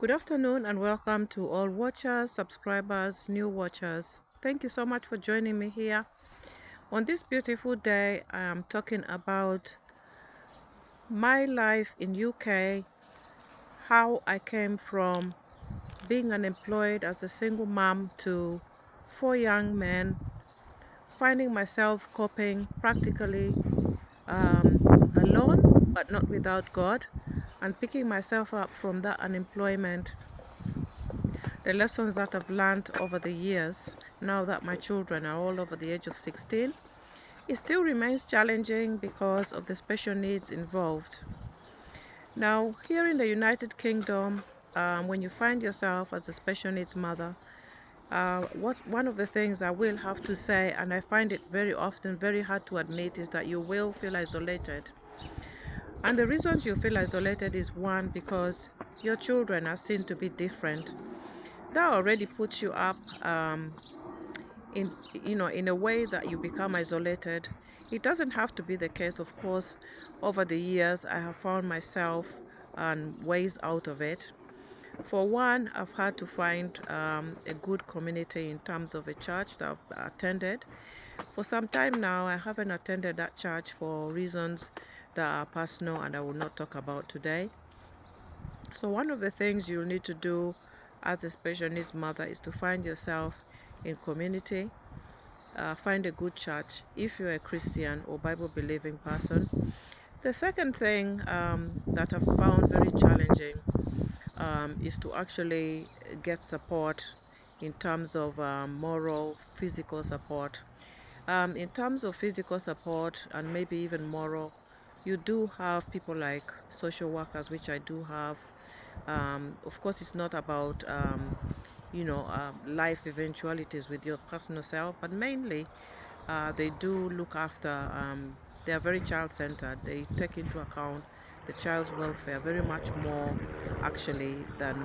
Good afternoon and welcome to all watchers, subscribers, new watchers. Thank you so much for joining me here. On this beautiful day, I am talking about my life in UK, how I came from being unemployed as a single mom to 4 young men, finding myself coping practically alone but not without God, and picking myself up from that unemployment. The lessons that I've learned over the years, now that my children are all over the age of 16, it still remains challenging because of the special needs involved. Now, here in the United Kingdom, when you find yourself as a special needs mother, one of the things I will have to say, and I find it very often very hard to admit, is that you will feel isolated. And the reasons you feel isolated is one, because your children are seen to be different. That already puts you up in in a way that you become isolated. It doesn't have to be the case, of course. Over the years, I have found myself and ways out of it. For one, I've had to find a good community in terms of a church that I've attended. For some time now, I haven't attended that church for reasons that are personal and I will not talk about today. So one of the things you need to do as a special needs mother is to find yourself in community. Find a good church if you're a Christian or Bible believing person. The second thing that I've found very challenging is to actually get support in terms of moral, physical support. In terms of physical support and maybe even moral, you do have people like social workers, which I do have. Of course, it's not about life eventualities with your personal self, but mainly they do look after. They are very child-centered. They take into account the child's welfare very much more, actually, than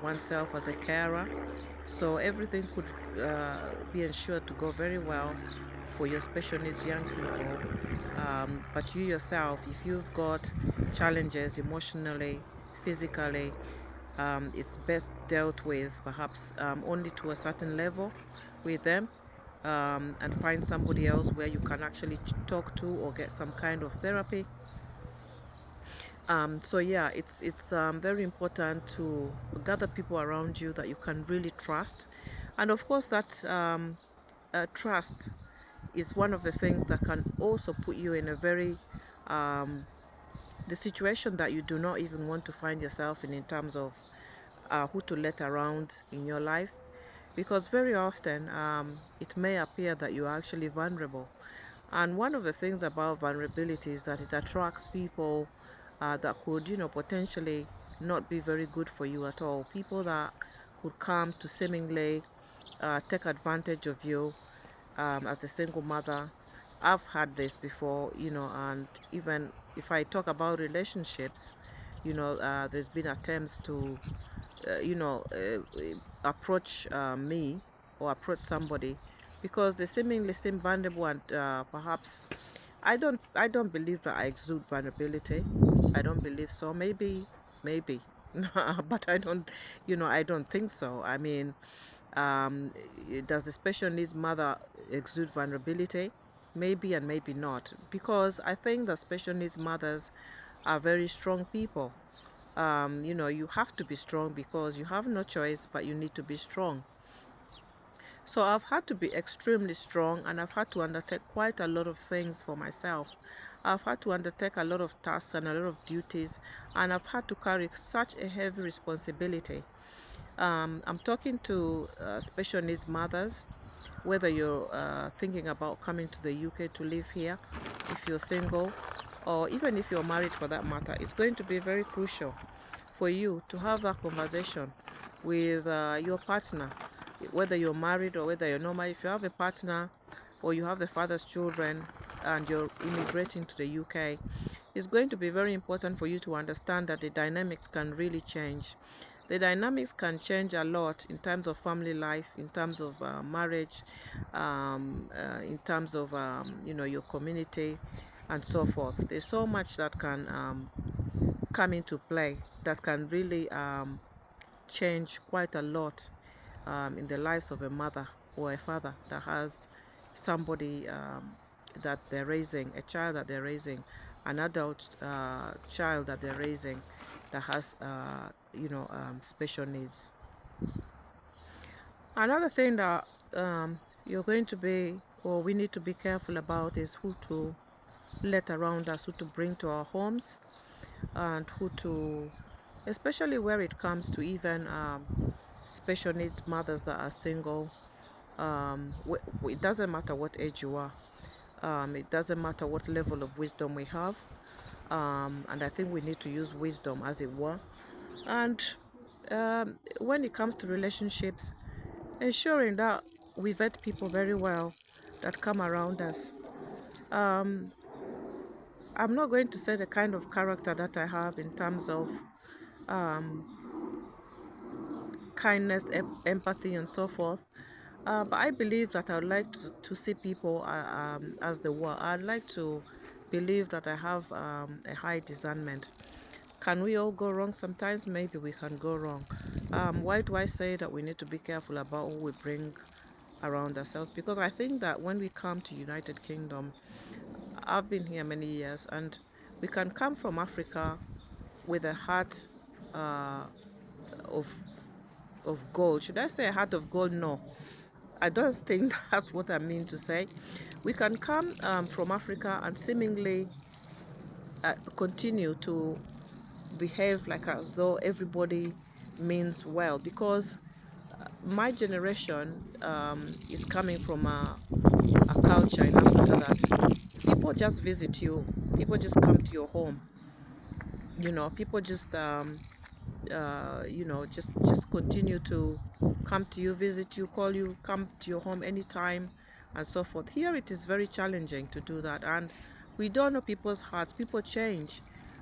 oneself as a carer. So everything could be ensured to go very well for your special needs young people. But you yourself, if you've got challenges emotionally, physically, it's best dealt with perhaps only to a certain level with them, and find somebody else where you can actually talk to or get some kind of therapy. So yeah, it's very important to gather people around you that you can really trust, and of course that trust is one of the things that can also put you in a very the situation that you do not even want to find yourself in terms of who to let around in your life, because very often it may appear that you are actually vulnerable. And one of the things about vulnerability is that it attracts people that could, potentially not be very good for you at all. People that could come to seemingly take advantage of you as a single mother. I've had this before, and even if I talk about relationships, there's been attempts to, approach me or approach somebody because they seemingly seem vulnerable, and perhaps I don't believe that I exude vulnerability. I don't believe so. Maybe, but I don't think so. I mean, does the special needs mother exude vulnerability? Maybe and maybe not, because I think that special needs mothers are very strong people. You have to be strong because you have no choice, but you need to be strong. So I've had to be extremely strong, and I've had to undertake quite a lot of things for myself. I've had to undertake a lot of tasks and a lot of duties, and I've had to carry such a heavy responsibility. I'm talking to special needs mothers, whether you're thinking about coming to the UK to live here, if you're single, or even if you're married for that matter. It's going to be very crucial for you to have that conversation with your partner, whether you're married or whether you're not married. If you have a partner or you have the father's children and you're immigrating to the UK, it's going to be very important for you to understand that the dynamics can really change. The dynamics can change a lot in terms of family life, in terms of marriage, in terms of your community, and so forth. There's so much that can come into play that can really change quite a lot in the lives of a mother or a father that has somebody that they're raising, a child that they're raising, an adult child that they're raising that has, special needs. Another thing that you're going to be, or we need to be careful about, is who to let around us, who to bring to our homes, and who to, especially where it comes to even special needs mothers that are single. It doesn't matter what age you are. It doesn't matter what level of wisdom we have. And I think we need to use wisdom, as it were. And when it comes to relationships, ensuring that we vet people very well that come around us. Um, I'm not going to say the kind of character that I have in terms of um, kindness, empathy, and so forth. But I believe that I would like to see people as they were. I'd like to believe that I have a high discernment. Can we all go wrong? Sometimes maybe we can go wrong. Why do I say that we need to be careful about who we bring around ourselves? Because I think that when we come to United Kingdom, I've been here many years, and we can come from Africa with a heart uh, of gold. Should I say a heart of gold? No, I don't think that's what I mean to say. We can come from Africa and seemingly continue to behave like as though everybody means well, because my generation is coming from a culture in Africa that people just visit you, people just come to your home, people just just continue to come to you, visit you, call you, come to your home anytime, and so forth. Here it is very challenging to do that, and we don't know people's hearts. People change.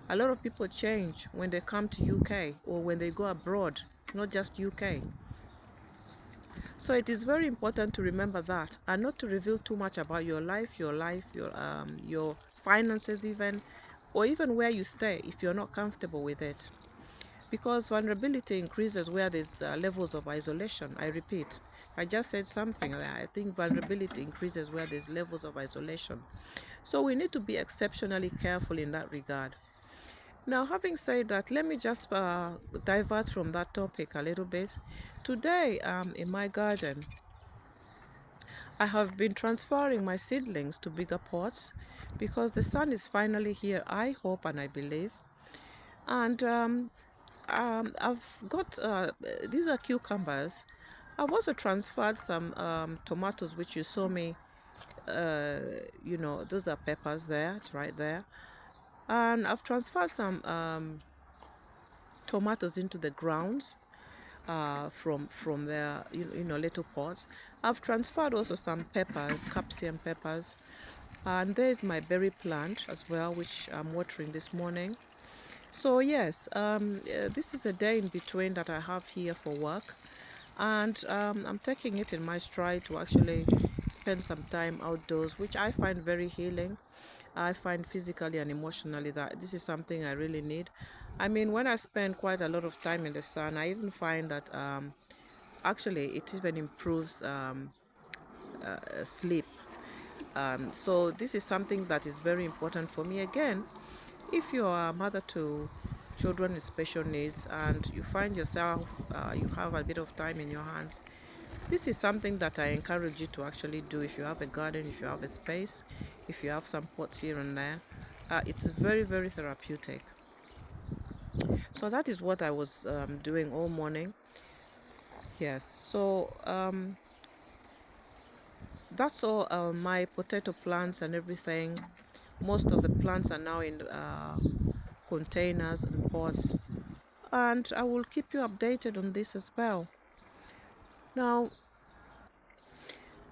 A lot of people change when they come to UK or when they go abroad, not just UK. So it is very important to remember that, and not to reveal too much about your life, your finances even, or even where you stay if you're not comfortable with it. Because vulnerability increases where there's levels of isolation. I repeat, I just said something. I think vulnerability increases where there's levels of isolation. So we need to be exceptionally careful in that regard. Now, having said that, let me just divert from that topic a little bit. Today, in my garden, I have been transferring my seedlings to bigger pots because the sun is finally here, I hope and I believe. And I've got, these are cucumbers. I've also transferred some tomatoes, which you saw me, those are peppers there, right there. And I've transferred some tomatoes into the grounds from their little pots. I've transferred also some peppers, capsicum peppers, and there's my berry plant as well, which I'm watering this morning. So yes, this is a day in between that I have here for work, and I'm taking it in my stride to actually spend some time outdoors, which I find very healing. I find physically and emotionally that this is something I really need. I mean, when I spend quite a lot of time in the sun, I even find that actually it even improves sleep. So this is something that is very important for me. Again, if you are a mother to children with special needs and you find yourself, you have a bit of time in your hands, this is something that I encourage you to actually do. If you have a garden, if you have a space, if you have some pots here and there, it's very, very therapeutic. So that is what I was doing all morning. Yes, so that's all my potato plants and everything. Most of the plants are now in containers and pots, and I will keep you updated on this as well. Now,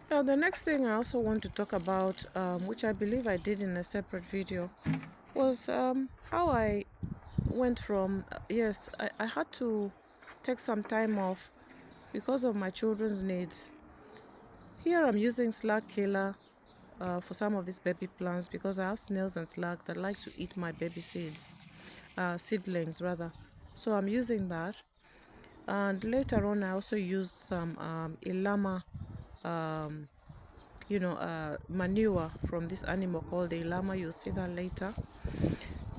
the next thing I also want to talk about, which I believe I did in a separate video, was how I went from, yes, I had to take some time off because of my children's needs. Here I'm using slug killer for some of these baby plants because I have snails and slugs that like to eat my baby seeds. seedlings rather. So I'm using that. And later on, I also used some ilama, um, manure from this animal called the ilama. You'll see that later.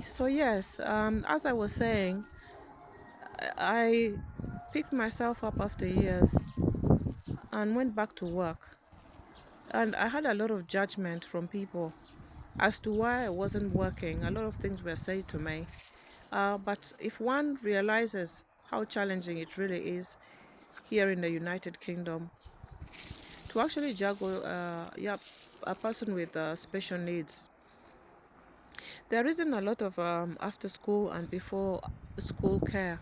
So yes, as I was saying, I picked myself up after years and went back to work. And I had a lot of judgment from people as to why I wasn't working. A lot of things were said to me. But if one realizes how challenging it really is here in the United Kingdom to actually juggle a person with special needs, there isn't a lot of after school and before school care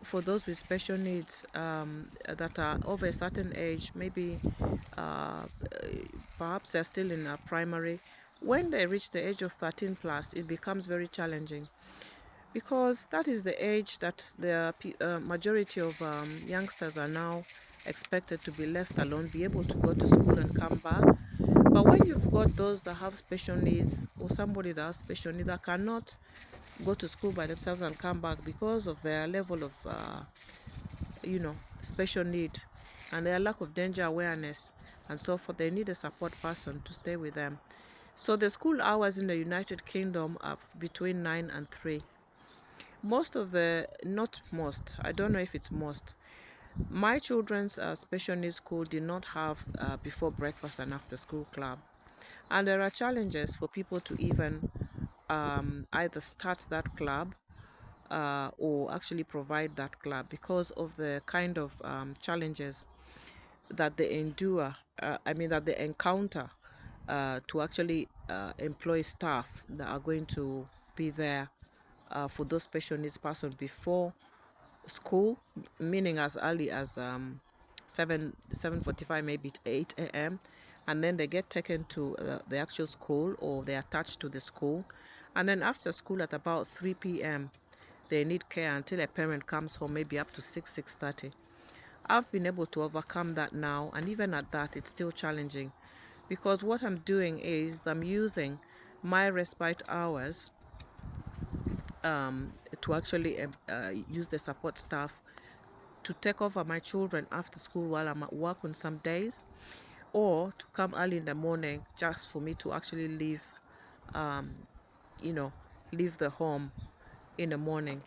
for those with special needs that are over a certain age, maybe uh, perhaps they're still in primary. When they reach the age of 13 plus, it becomes very challenging because that is the age that the majority of youngsters are now expected to be left alone, be able to go to school and come back. But when you've got those that have special needs or somebody that has special needs that cannot go to school by themselves and come back because of their level of special need and their lack of danger awareness and so forth, they need a support person to stay with them. So the school hours in the United Kingdom are between 9 and 3. Most of the, not most, I don't know if it's most, my children's special needs school did not have before breakfast and after school club. And there are challenges for people to even either start that club or actually provide that club because of the kind of challenges that they endure, that they encounter to actually employ staff that are going to be there for those special needs person before school, meaning as early as 7:45, maybe 8 a.m., and then they get taken to the actual school or they're attached to the school, and then after school at about 3 p.m. they need care until a parent comes home, maybe up to 6:30. I've been able to overcome that now, and even at that it's still challenging because what I'm doing is I'm using my respite hours to actually use the support staff to take over my children after school while I'm at work on some days, or to come early in the morning just for me to actually um, you know, leave the home in the morning.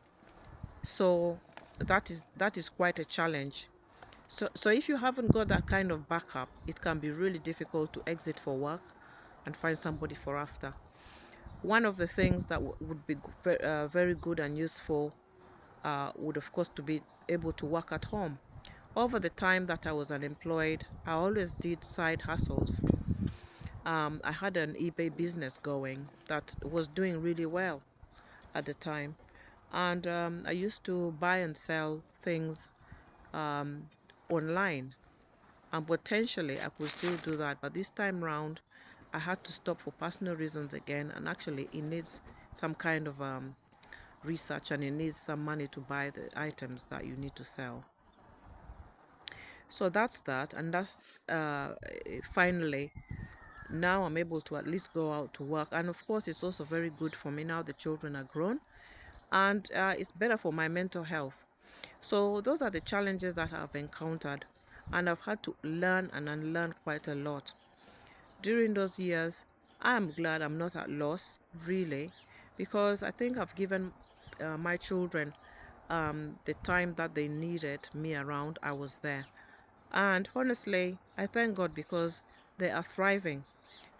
So that is quite a challenge. So if you haven't got that kind of backup, it can be really difficult to exit for work and find somebody for after. One of the things that would be very good and useful would of course to be able to work at home. Over the time that I was unemployed, I always did side hustles. I had an eBay business going that was doing really well at the time. And I used to buy and sell things um, online. And potentially I could still do that. But this time round, I had to stop for personal reasons again. And actually, it needs some kind of research and it needs some money to buy the items that you need to sell. So that's that. And that's finally now I'm able to at least go out to work. And of course, it's also very good for me now the children are grown, and it's better for my mental health. So those are the challenges that I've encountered, and I've had to learn and unlearn quite a lot during those years. I'm glad I'm not at loss, really, because I think I've given my children the time that they needed me around. I was there. And honestly, I thank God because they are thriving.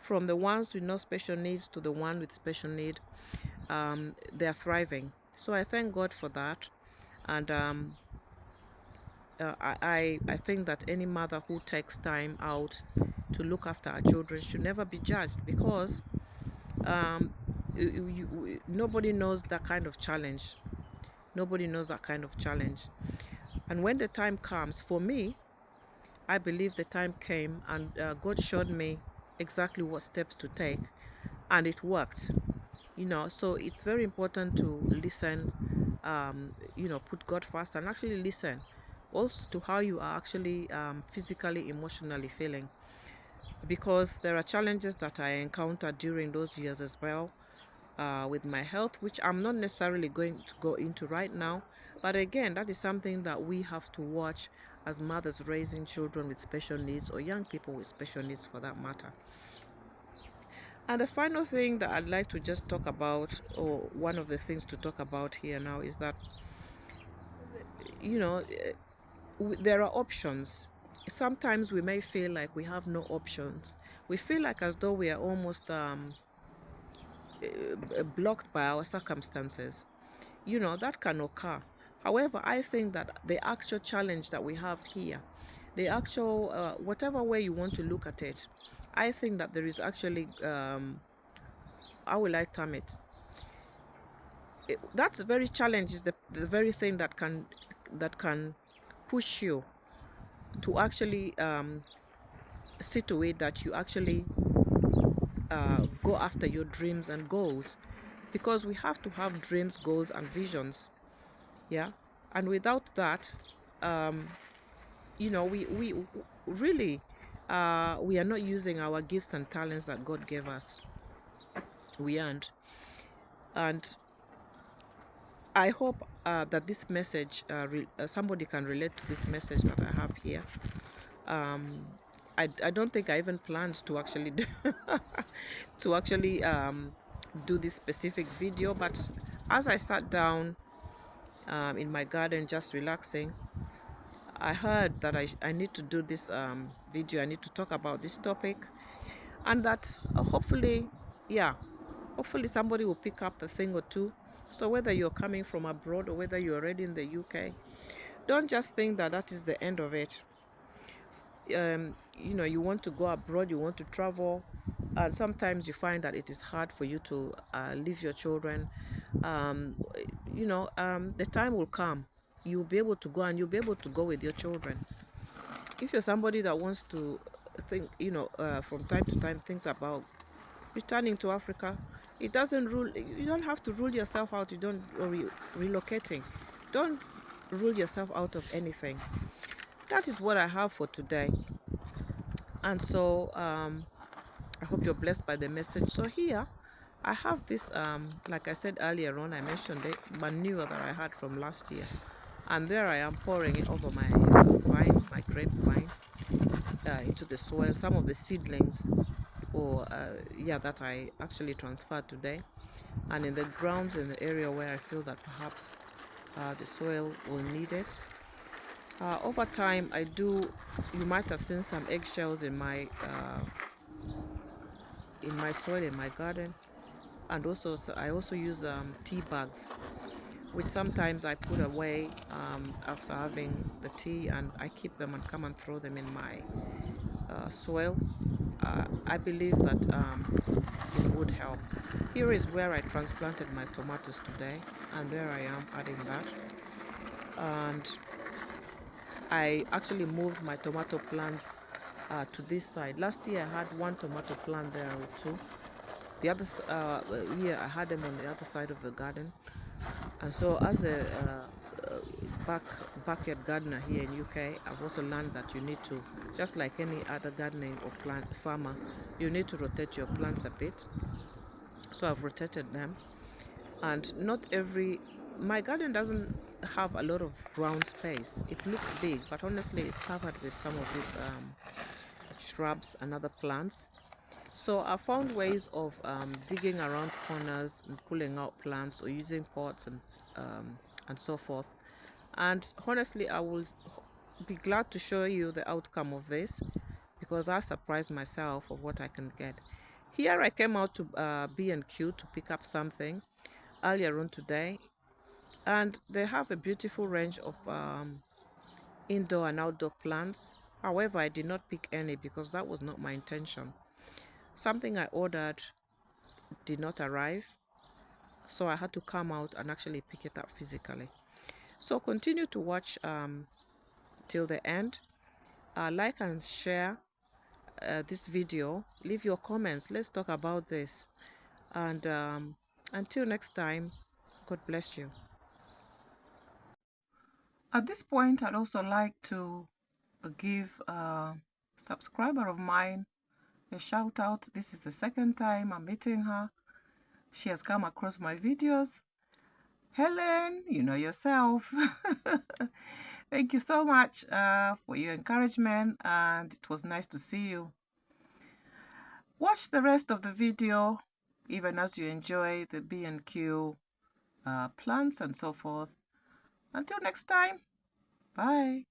From the ones with no special needs to the one with special need, they are thriving. So I thank God for that. And I think that any mother who takes time out to look after her children should never be judged because um, nobody knows that kind of challenge. Nobody knows that kind of challenge. And when the time comes, for me, I believe the time came and God showed me exactly what steps to take, and it worked. So it's very important to listen, put God first and actually listen also to how you are actually physically, emotionally feeling, because there are challenges that I encountered during those years as well. with my health, which I'm not necessarily going to go into right now. But again, that is something that we have to watch as mothers raising children with special needs, or young people with special needs for that matter. And the final thing that I'd like to just talk about, or one of the things to talk about here now, is that, you know, there are options. Sometimes we may feel like we have no options. We feel like as though we are almost blocked by our circumstances. That can occur. However, I think that the actual challenge that we have here, the actual, whatever way you want to look at it, I think that there is actually, how will I term it? That's very challenge is the very thing that can push you to actually see to it that you actually go after your dreams and goals, because we have to have dreams, goals, and visions. Yeah, and without that, um, we really, we are not using our gifts and talents that God gave us. We aren't. And I hope that this message, somebody can relate to this message that I have here. um, I don't think I even planned to actually do to actually do this specific video, but as I sat down in my garden just relaxing, I heard that I need to do this video. I need to talk about this topic, and that hopefully, yeah, hopefully somebody will pick up a thing or two. So whether you're coming from abroad or whether you're already in the UK, don't just think that that is the end of it. You want to go abroad, you want to travel, and sometimes you find that it is hard for you to leave your children. um, the time will come, you'll be able to go, and you'll be able to go with your children. If you're somebody that wants to think, from time to time thinks about returning to Africa, it doesn't rule, you don't have to rule yourself out. You don't, or relocating, don't rule yourself out of anything. That is what I have for today. And so I hope you're blessed by the message. So here I have this, like I said earlier on, I mentioned it, manure that I had from last year, and there I am pouring it over my vine, my grapevine, into the soil. Some of the seedlings, or yeah, that I actually transferred today, and in the grounds in the area where I feel that perhaps the soil will need it. Over time, you might have seen some eggshells in my soil in my garden, and also I also use tea bags, which sometimes I put away after having the tea, and I keep them and come and throw them in my soil. I believe that it would help. Here is where I transplanted my tomatoes today, and there I am adding that. And I actually moved my tomato plants to this side. Last year I had one tomato plant there or two. The other year I had them on the other side of the garden. And so as a backyard gardener here in UK, I've also learned that you need to, just like any other gardening or plant farmer, you need to rotate your plants a bit. So I've rotated them, and not every, my garden doesn't have a lot of ground space. It looks big, but honestly it's covered with some of these shrubs and other plants. So I found ways of digging around corners and pulling out plants, or using pots and so forth. And honestly, I will be glad to show you the outcome of this, because I surprised myself of what I can get. Here I came out to B&Q to pick up something earlier on today, and they have a beautiful range of indoor and outdoor plants. However, I did not pick any because that was not my intention. Something I ordered did not arrive, so I had to come out and actually pick it up physically. So continue to watch till the end. Like and share this video. Leave your comments. Let's talk about this. And until next time, God bless you. At this point, I'd also like to give a subscriber of mine a shout out. This is the second time I'm meeting her. She has come across my videos. Helen, you know yourself. Thank you so much for your encouragement, and it was nice to see you. Watch the rest of the video, even as you enjoy the B&Q plants and so forth. Until next time, bye.